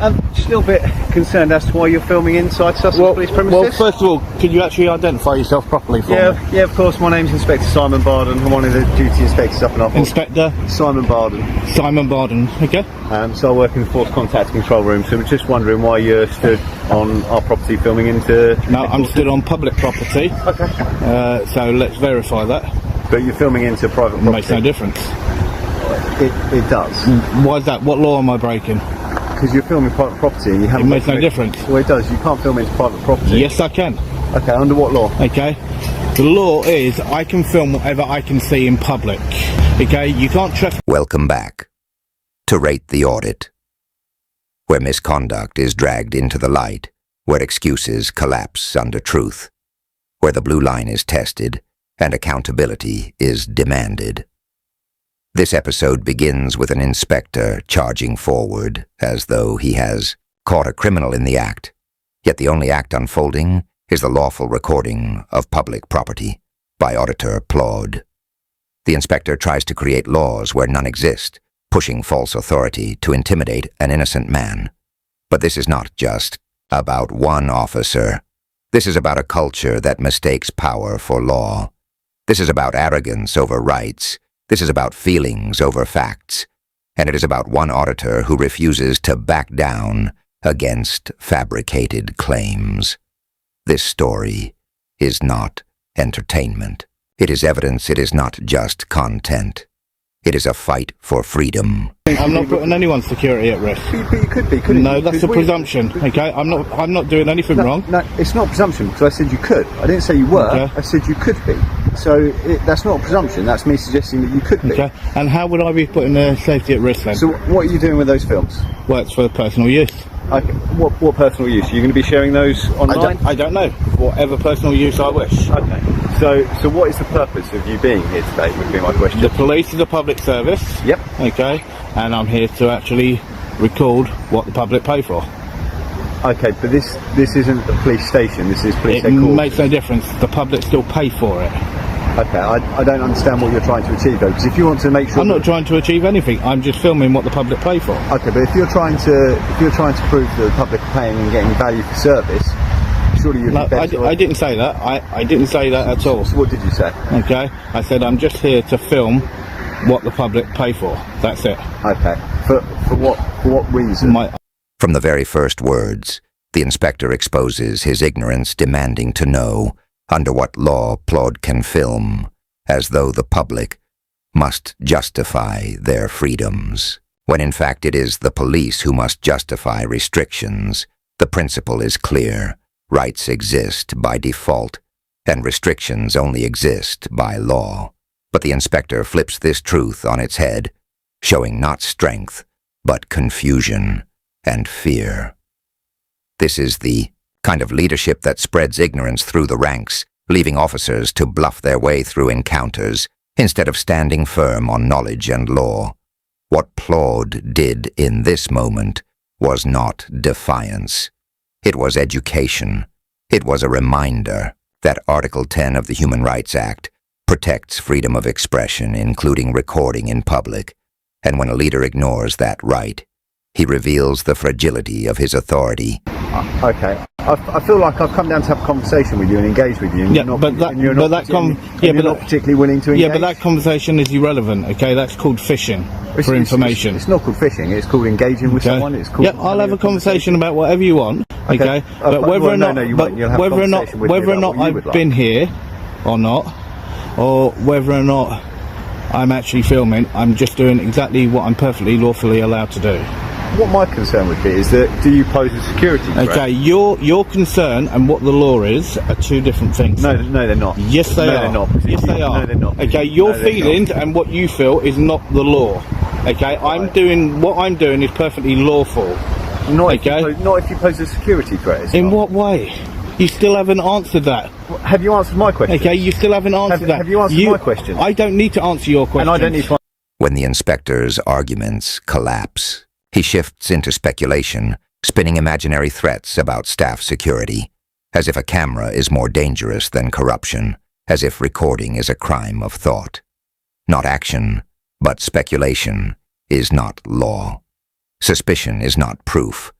Just a little bit concerned as to why you're filming inside Sussex Police premises. Well, first of all, can you actually identify yourself properly for me? Yeah, of course. My name's Inspector Simon Barden. I'm one of the duty inspectors up in our Inspector? Simon Barden. Simon Barden, okay. So I work in the Force Contact Control Room, so we're just wondering why you're stood on our property filming into... No, I'm stood on public property. Okay. So let's verify that. But you're filming into private property? It makes no difference. It does. Why is that? What law am I breaking? Because you're filming private property and you haven't... It makes no difference. Well, it does. You can't film into private property. Yes, I can. Okay, under what law? Okay. The law is I can film whatever I can see in public. Okay, you can't trust... Welcome back to Rate the Audit, where misconduct is dragged into the light, where excuses collapse under truth, where the blue line is tested and accountability is demanded. This episode begins with an inspector charging forward as though he has caught a criminal in the act, yet the only act unfolding is the lawful recording of public property by Auditor Claude. The inspector tries to create laws where none exist, pushing false authority to intimidate an innocent man. But this is not just about one officer. This is about a culture that mistakes power for law. This is about arrogance over rights. This is about feelings over facts. And it is about one auditor who refuses to back down against fabricated claims. This story is not entertainment. It is evidence. It is not just content. It is a fight for freedom. I'm not putting anyone's security at risk. But you could be, couldn't you? No, that's a presumption, okay? I'm not doing anything wrong. No, it's not a presumption, because I said you could. I didn't say you were, okay. I said you could be. So that's not a presumption, that's me suggesting that you could be. Okay, and how would I be putting their safety at risk then? So what are you doing with those films? Well, it's for personal use. Okay. What personal use? Are you going to be sharing those online? I don't know. Whatever personal use I wish. Okay. So what is the purpose of you being here today, would be my question. The police is a public service. Yep. Okay, and I'm here to actually record what the public pay for. Okay, but this isn't a police station, this is police headquarters. It makes no difference. The public still pay for it. Okay, I don't understand what you're trying to achieve though, because if you want to make sure... I'm not trying to achieve anything, I'm just filming what the public pay for. Okay, but if you're trying to prove that the public are paying and getting value for service, surely you'd be better... I didn't say that. I didn't say that at all. So what did you say? Okay, I said I'm just here to film what the public pay for. That's it. Okay, for what reason? From the very first words, the inspector exposes his ignorance, demanding to know under what law Claude can film, as though the public must justify their freedoms, when in fact it is the police who must justify restrictions. The principle is clear. Rights exist by default, and restrictions only exist by law. But the inspector flips this truth on its head, showing not strength, but confusion and fear. This is the kind of leadership that spreads ignorance through the ranks, leaving officers to bluff their way through encounters instead of standing firm on knowledge and law. What Claude did in this moment was not defiance. It was education. It was a reminder that Article 10 of the Human Rights Act protects freedom of expression, including recording in public, and when a leader ignores that right, he reveals the fragility of his authority. Okay, I feel like I've come down to have a conversation with you and engage with you, and you're not particularly willing to engage. Yeah, but that conversation is irrelevant. Okay, that's called fishing for information. It's not called fishing. It's called engaging with someone. It's called. Yeah, I'll have a conversation about whatever you want. Okay, but whether or not, I've been here or not, or whether or not I'm actually filming, I'm just doing exactly what I'm perfectly lawfully allowed to do. What my concern would be is that, do you pose a security threat? Okay, your concern and what the law is are two different things. No, they're not. Yes, they are. They're not. Yes, they are. No, they're not. Okay, your feelings and what you feel is not the law. Okay, what I'm doing is perfectly lawful. Not if you pose a security threat. In what way? You still haven't answered that. Have you answered my question? Okay, you still haven't answered that. Have you answered my question? I don't need to answer your question. And I don't need to. When the inspector's arguments collapse, he shifts into speculation, spinning imaginary threats about staff security, as if a camera is more dangerous than corruption, as if recording is a crime of thought. Not action, but speculation is not law. Suspicion is not proof.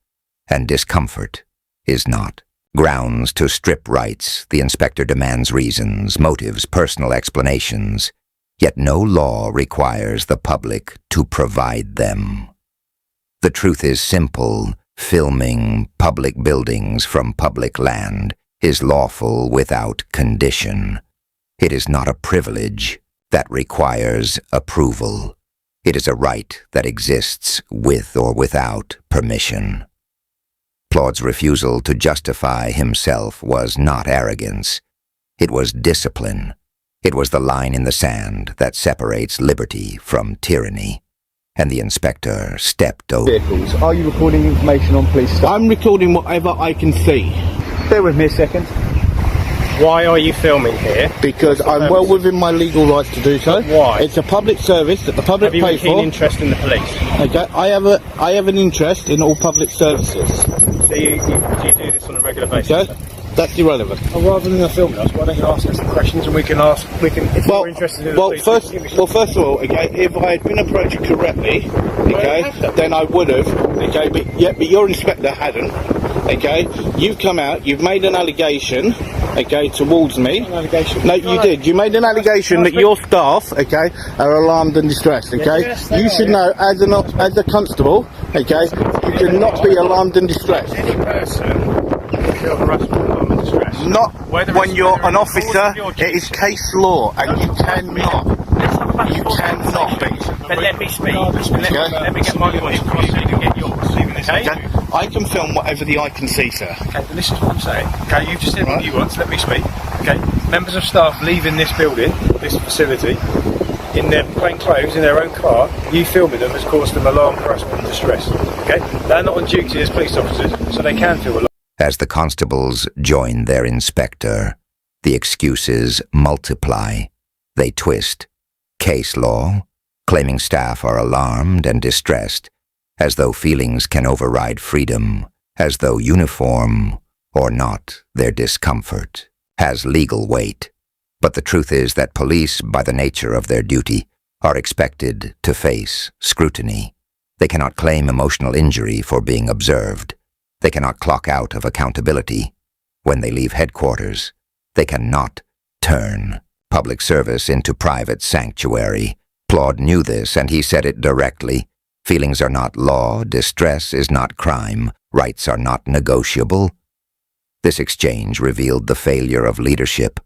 and discomfort is not. Grounds to strip rights, the inspector demands reasons, motives, personal explanations, yet no law requires the public to provide them. The truth is simple. Filming public buildings from public land is lawful without condition. It is not a privilege that requires approval. It is a right that exists with or without permission. Claude's refusal to justify himself was not arrogance. It was discipline. It was the line in the sand that separates liberty from tyranny. And the inspector stepped over. Vehicles. Are you recording information on police staff? I'm recording whatever I can see. Bear with me a second. Why are you filming here? Because I'm well within my legal rights to do so. Why? It's a public service that the public pay for. Have you a keen interest in the police? Okay, I have an interest in all public services. So you do this on a regular basis? Okay? That's irrelevant. Well, rather than filming us, why don't you ask us some questions and if you're interested in the police... First of all, okay, if I had been approached correctly, okay, then I would have, okay, but your inspector hadn't, okay. You've come out, you've made an allegation, okay, towards me. An allegation? No, you did. You made an allegation that your staff, okay, are alarmed and distressed, okay. You should know, as a constable, okay, you cannot be alarmed and distressed. Any person feel harassment, alarm and distress. Not when you're an officer. It is case law, and you cannot. You cannot be. But let me speak. Let me get my voice across so you can get yours. Okay? I can film whatever the eye can see, sir. Okay, but this is what I'm saying. Okay, you've just said what you want, so let me speak. Okay, members of staff leaving this building, this facility, in their plain clothes, in their own car, you filming them has caused them alarm, harassment and distress. Okay? They're not on duty as police officers, so they can feel alarm. As the constables join their inspector, the excuses multiply. They twist case law, claiming staff are alarmed and distressed, as though feelings can override freedom, as though uniform, or not, their discomfort, has legal weight. But the truth is that police, by the nature of their duty, are expected to face scrutiny. They cannot claim emotional injury for being observed. They cannot clock out of accountability. When they leave headquarters, they cannot turn public service into private sanctuary. Claude knew this, and he said it directly. Feelings are not law, distress is not crime, rights are not negotiable. This exchange revealed the failure of leadership.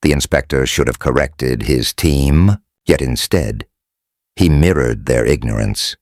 The inspector should have corrected his team, yet instead, he mirrored their ignorance,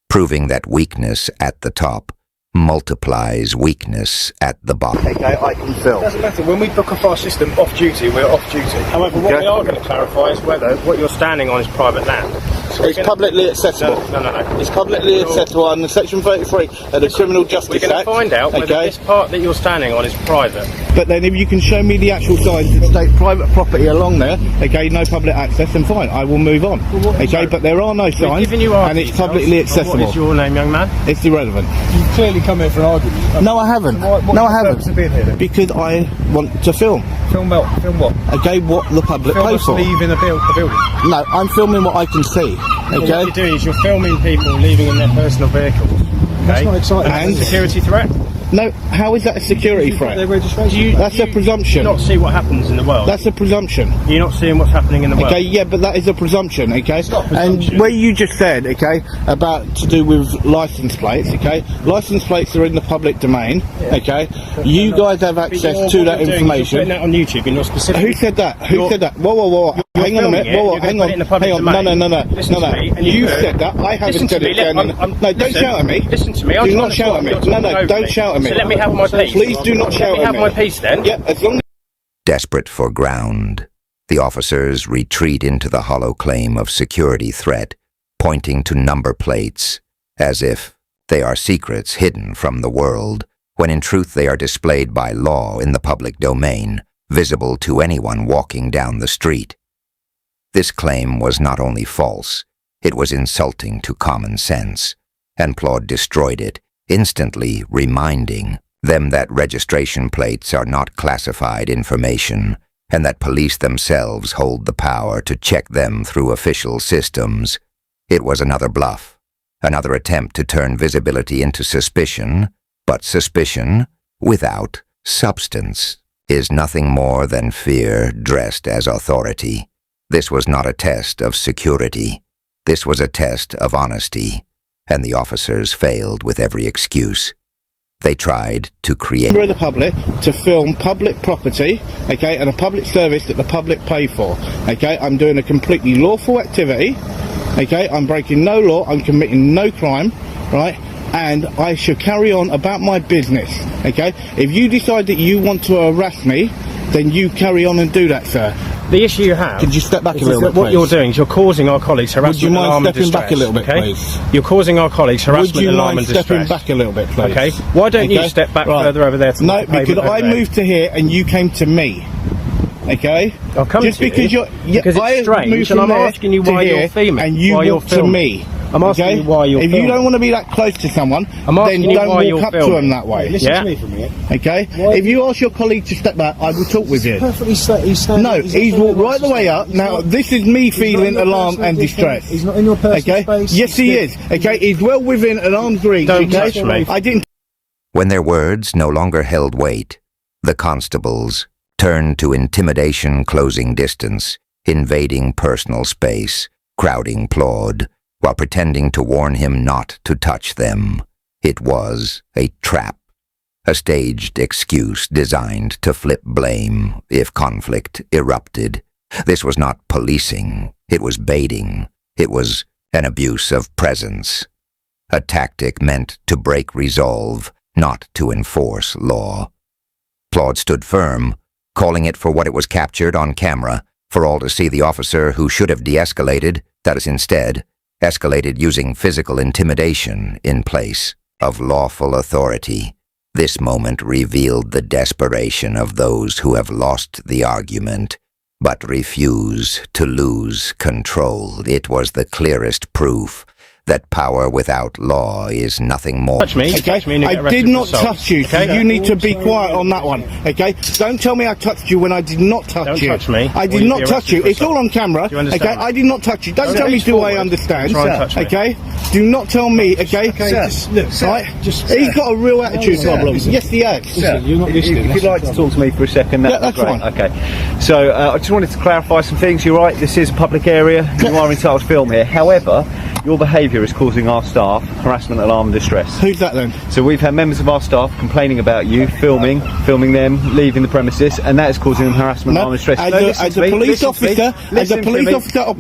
proving that weakness at the top multiplies weakness at the bottom. Okay, I can film. It doesn't matter. When we book off our system off duty, we're off duty. However, what we are going to clarify is whether what you're standing on is private land. So it's publicly accessible. No. It's publicly accessible under Section 33 of the Criminal Justice Act. We're going to find out whether this part that you're standing on is private. But then if you can show me the actual signs that state private property along there, okay, no public access, then fine, I will move on. Well, okay, but there are no signs, and it's publicly accessible. What is your name, young man? It's irrelevant. You clearly come here for an argument. No, I haven't. No, I haven't. Being here, then? Because I want to film. Film what? Film what? Okay, what the public film pay for. Leaving the building. No, I'm filming what I can see. Okay. Well, what you're doing is you're filming people leaving in their personal vehicles. Okay? That's not exciting. And a security threat? No, how is that a security threat? Their registration. That's a presumption. You not see what happens in the world. That's a presumption. You're not seeing what's happening in the world. Okay, yeah, but that is a presumption, okay? It's not a presumption. And where you just said, okay, about to do with license plates, okay? License plates are in the public domain, okay? You guys have access to that information. You're putting that on YouTube, you're not specific. Who said that? Who said that? Whoa. Hang on a minute. Hang on. No. You said that. I haven't said it. No, don't shout at me. Listen to me. Do not shout at me. No, don't shout at me. So let me have my piece. Please do not shout at me. Let me have my piece then. Yeah, as long as... Desperate for ground, the officers retreat into the hollow claim of security threat, pointing to number plates, as if they are secrets hidden from the world, when in truth they are displayed by law in the public domain, visible to anyone walking down the street. This claim was not only false, it was insulting to common sense, and Claude destroyed it, instantly reminding them that registration plates are not classified information, and that police themselves hold the power to check them through official systems. It was another bluff, another attempt to turn visibility into suspicion, But suspicion without substance is nothing more than fear dressed as authority. This was not a test of security. This was a test of honesty, and the officers failed with every excuse. They tried to create the public to film public property, okay, and a public service that the public pay for, okay. I'm doing a completely lawful activity, okay. I'm breaking no law, I'm committing no crime, right, and I should carry on about my business, okay. If you decide that you want to harass me, then you carry on and do that, sir. The issue you have... Could you step back a little bit, what you're doing is you're causing our colleagues harassment and alarm and distress. Would you mind stepping back a little bit, okay? please? You're causing our colleagues harassment and alarm and distress. Would you mind stepping back a little bit, please? Okay. Why don't you step back further over there to No, because I moved to here and you came to me. Okay? I'll come just to because you. Because it's strange and I'm asking you why you're filming. And you walked to me. I'm asking you why you're filming. If you don't want to be that close to someone, then don't walk up to them that way. Listen to me for a minute. Okay? If you ask your colleague to step back, I will talk with you. No, he's walked right the way up. Now, this is me feeling alarm and distress. He's not in your personal space. Yes, he is. Okay? He's well within an arm's reach. Don't touch me. I didn't. When their words no longer held weight, the constables turned to intimidation, closing distance, invading personal space, crowding Claude, while pretending to warn him not to touch them. It was a trap, a staged excuse designed to flip blame if conflict erupted. This was not policing, it was baiting, it was an abuse of presence, a tactic meant to break resolve, not to enforce law. Claude stood firm, calling it for what it was captured on camera, for all to see the officer who should have de-escalated, that is instead, escalated using physical intimidation in place of lawful authority. This moment revealed the desperation of those who have lost the argument, but refuse to lose control. It was the clearest proof that power without law is nothing more. Touch me. Okay? Touch me and you get I did arrested not for assault. touch you. Okay? You need to be quiet on that one. Okay? Don't tell me I touched you when I did not touch Don't you. touch me, I or did you'll not be touch you. arrested for It's all on camera. Do you understand Okay? that? I did not touch you. Don't tell me do I understand. Try and touch me. Okay? Do not tell me. Okay? Just look, sir, right? He's got a real attitude problem. Yes, he has. You're not listening. If you'd like to talk to me for a second, that's great. fine. Okay. So I just wanted to clarify some things. You're right. This is a public area. You are entitled to film here. However, your behaviour is causing our staff harassment, alarm and distress. Who's that then? So we've had members of our staff complaining about you, filming them, leaving the premises, and that is causing them harassment, alarm and distress. As a police officer or police officer,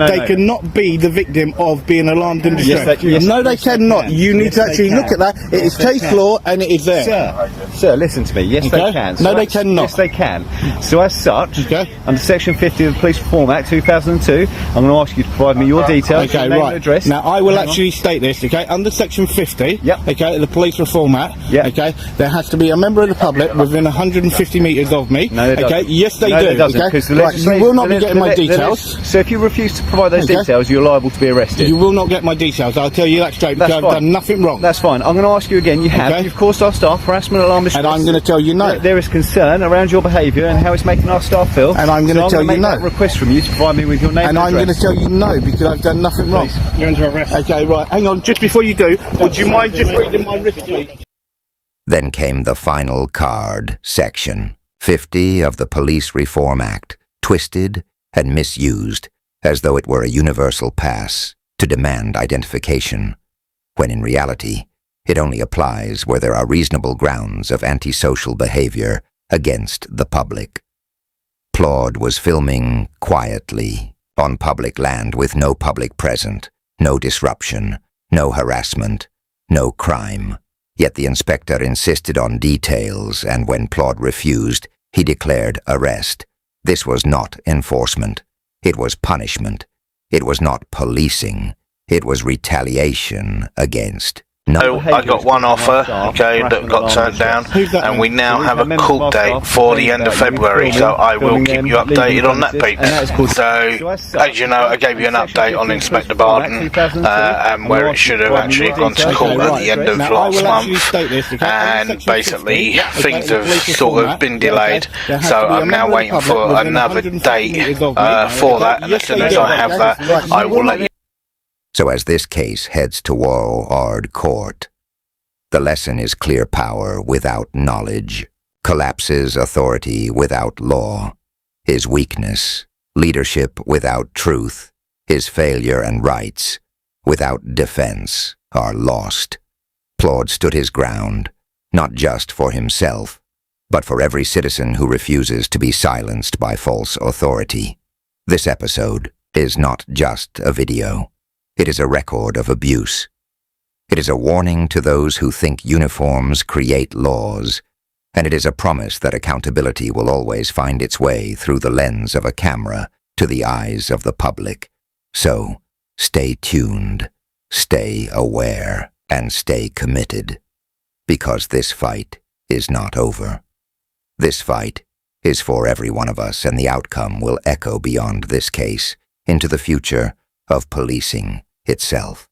they cannot be the victim of being alarmed and distressed. No, they cannot. You need to actually look at that. It is case law and it is there. Sir, listen to me. Yes, they can. No, they cannot. Yes, they can. So as such, under Section 50 of the Police Reform Act 2002, I'm going to ask you to provide me your details, your name and address. Now, I will actually state this, okay? Under Section 50, okay, the Police Reform Act, okay, there has to be a member of the public within 150 metres of me. No, it doesn't. Yes, they no, do. It doesn't, okay? You will not be getting my details. So if you refuse to provide those details, you're liable to be arrested. You will not get my details. I'll tell you that straight, because I've done nothing wrong. That's fine. I'm going to ask you again. You have. You've caused our staff harassment, alarm, distress. And I'm going to tell you no. There is concern around your behaviour and how it's making our staff feel. And I'm going to tell you no. I'm going to make that request from you to provide me with your name and I'm address. going to tell you no, because I've done nothing wrong. You're under arrest. Okay, right. Hang on. Just before you do, would you mind just reading my wrist, please? Then came the final card, Section 50 of the Police Reform Act, twisted and misused as though it were a universal pass to demand identification, when in reality it only applies where there are reasonable grounds of antisocial behavior against the public. Claude was filming quietly on public land with no public present, no disruption, no harassment, no crime. Yet the inspector insisted on details, and when Claude refused, he declared arrest. This was not enforcement. It was punishment. It was not policing. It was retaliation against. So I got one offer, okay, that got turned down, and we now have a court date for the end of February, so I will keep you updated on that, Pete. So, as you know, I gave you an update on Inspector Barton, and where it should have actually gone to court at the end of last month, and basically things have sort of been delayed, so I'm now waiting for another date for that, and as soon as I have that, I will let you. So as this case heads to Ward Court, The lesson is clear power without knowledge collapses authority without law. His weakness, leadership without truth, his failure and rights without defense are lost. Claude stood his ground, not just for himself, but for every citizen who refuses to be silenced by false authority. This episode is not just a video. It is a record of abuse. It is a warning to those who think uniforms create laws, and it is a promise that accountability will always find its way through the lens of a camera to the eyes of the public. So, stay tuned, stay aware, and stay committed, because this fight is not over. This fight is for every one of us, and the outcome will echo beyond this case into the future of policing itself.